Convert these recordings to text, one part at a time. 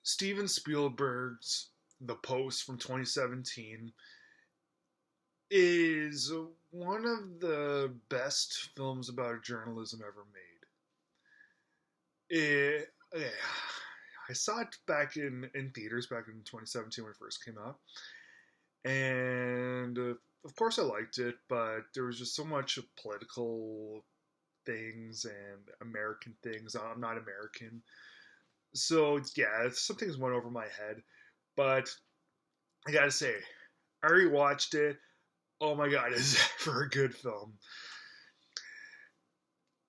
Steven Spielberg's The Post from 2017 is one of the best films about journalism ever made. I saw it back in theaters back in 2017 when it first came out, and of course I liked it, but there was just so much political things and American things. I'm not American, so yeah, some things went over my head, but I gotta say, I rewatched it. Oh my god, is that for a good film?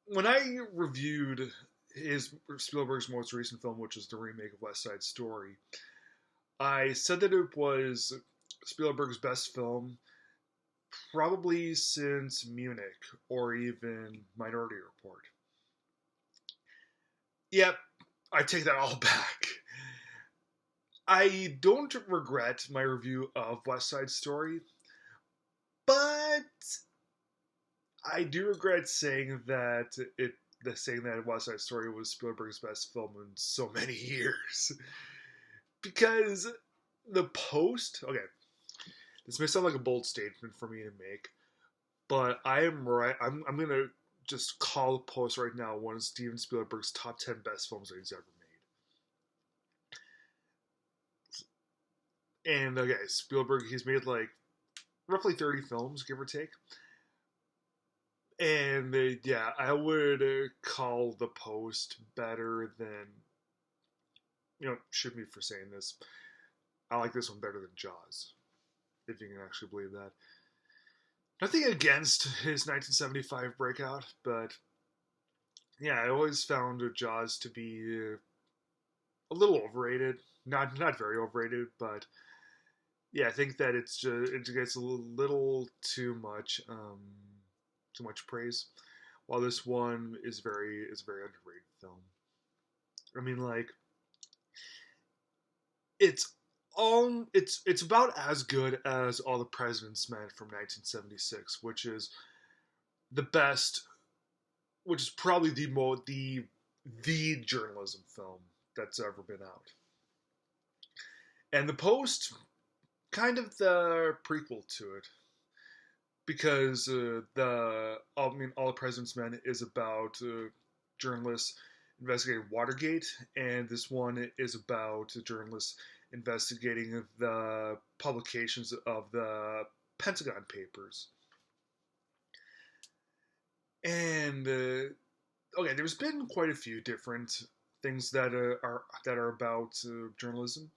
When I reviewed his Spielberg's most recent film, which is the remake of West Side Story, I said that it was Spielberg's best film probably since Munich or even Minority Report. Yep, I take that all back. I don't regret my review of West Side Story, but I do regret saying that West Side Story was Spielberg's best film in so many years. Because The Post, okay, this may sound like a bold statement for me to make, but I am right. I'm gonna just call The Post right now one of Steven Spielberg's top 10 best films that he's ever made. And okay, Spielberg, he's made like roughly 30 films, give or take. And yeah, I would call The Post better than, shoot me for saying this. I like this one better than Jaws, if you can actually believe that. Nothing against his 1975 breakout, but yeah, I always found Jaws to be a little overrated. Not very overrated, but yeah, I think that it gets a little too much praise. While this one is very underrated film. I mean, like it's about as good as All the President's Men from 1976, which is the best, which is probably the journalism film that's ever been out. And The Post, kind of the prequel to it, because All the President's Men is about journalists investigating Watergate, and this one is about journalists investigating the publications of the Pentagon Papers. And okay, there's been quite a few different things that are about journalism,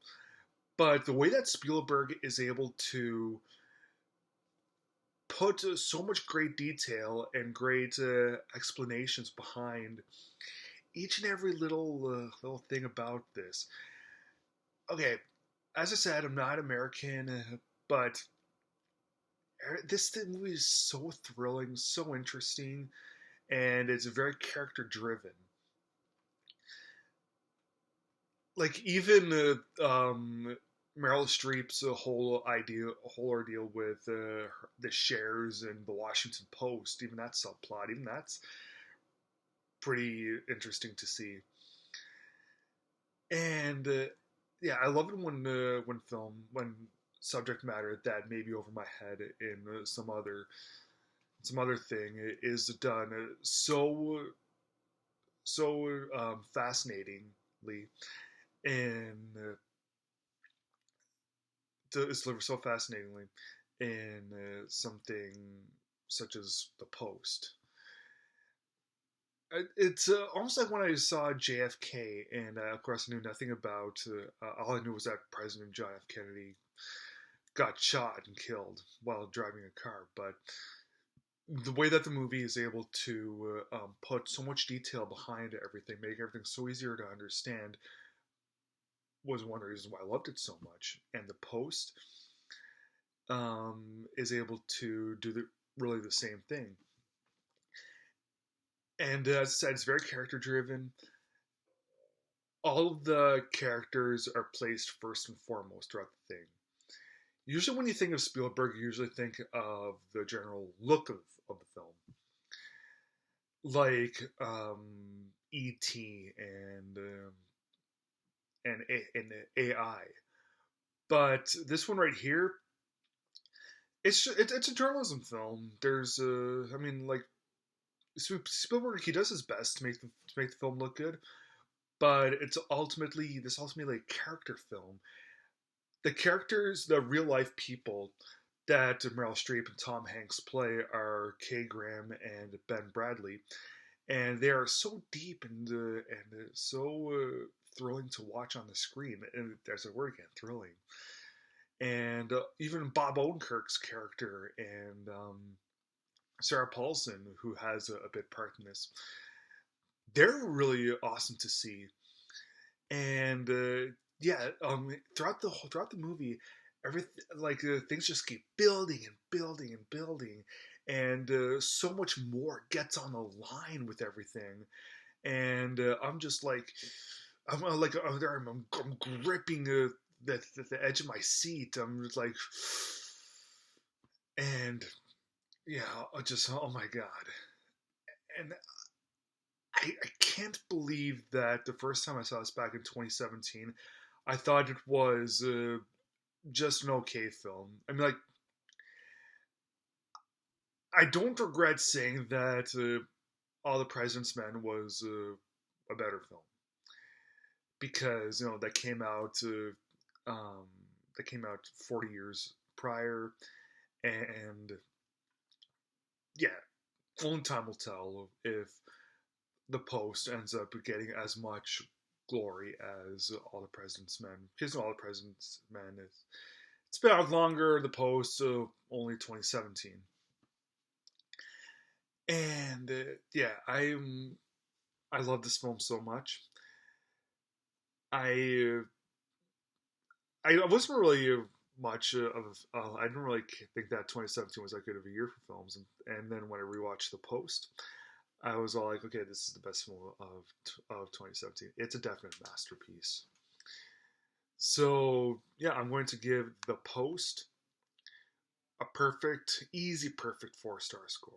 but the way that Spielberg is able to put so much great detail and great explanations behind each and every little thing about this. Okay, as I said, I'm not American, but this movie is so thrilling, so interesting, and it's very character driven. Like even Meryl Streep's whole ordeal with the shares and the Washington Post, even that subplot, even that's pretty interesting to see. And yeah, I love it when subject matter that may be over my head in some other thing is done so fascinatingly, and it's delivered so fascinatingly in something such as The Post. It's almost like when I saw JFK, and of course I knew nothing about. All I knew was that President John F. Kennedy got shot and killed while driving a car. But the way that the movie is able to put so much detail behind everything, make everything so easier to understand, was one of the reasons why I loved it so much. And The Post is able to do really the same thing. And as I said, it's very character driven. All of the characters are placed first and foremost throughout the thing. Usually, when you think of Spielberg, you usually think of the general look of the film, like E.T. and AI. But this one right here, it's a journalism film. There's I mean, like, Spielberg, he does his best to make the film look good, but it's ultimately a character film. The characters, the real life people that Meryl Streep and Tom Hanks play are Kay Graham and Ben Bradley, and they are so deep and so thrilling to watch on the screen. And there's a word again, thrilling. And even Bob Odenkirk's character and Sarah Paulson, who has a bit part in this, they're really awesome to see. And yeah, throughout the movie, everything like things just keep building and building and building, and so much more gets on the line with everything. And I'm just like, I'm gripping the edge of my seat. I'm just like, and yeah, just oh my god, and I can't believe that the first time I saw this back in 2017, I thought it was just an okay film. I mean, like, I don't regret saying that All the President's Men was a better film because that came out 40 years prior, and yeah, only time will tell if the Post ends up getting as much glory as All the President's Men. Because All the President's Men it's been out longer. The Post only 2017, and yeah, I love this film so much. I I wasn't really much of I didn't really think that 2017 was that good of a year for films, and then when I rewatched The Post, I was all like, okay, this is the best film of 2017. It's a definite masterpiece. So yeah, I'm going to give The Post a perfect, easy, perfect 4-star score.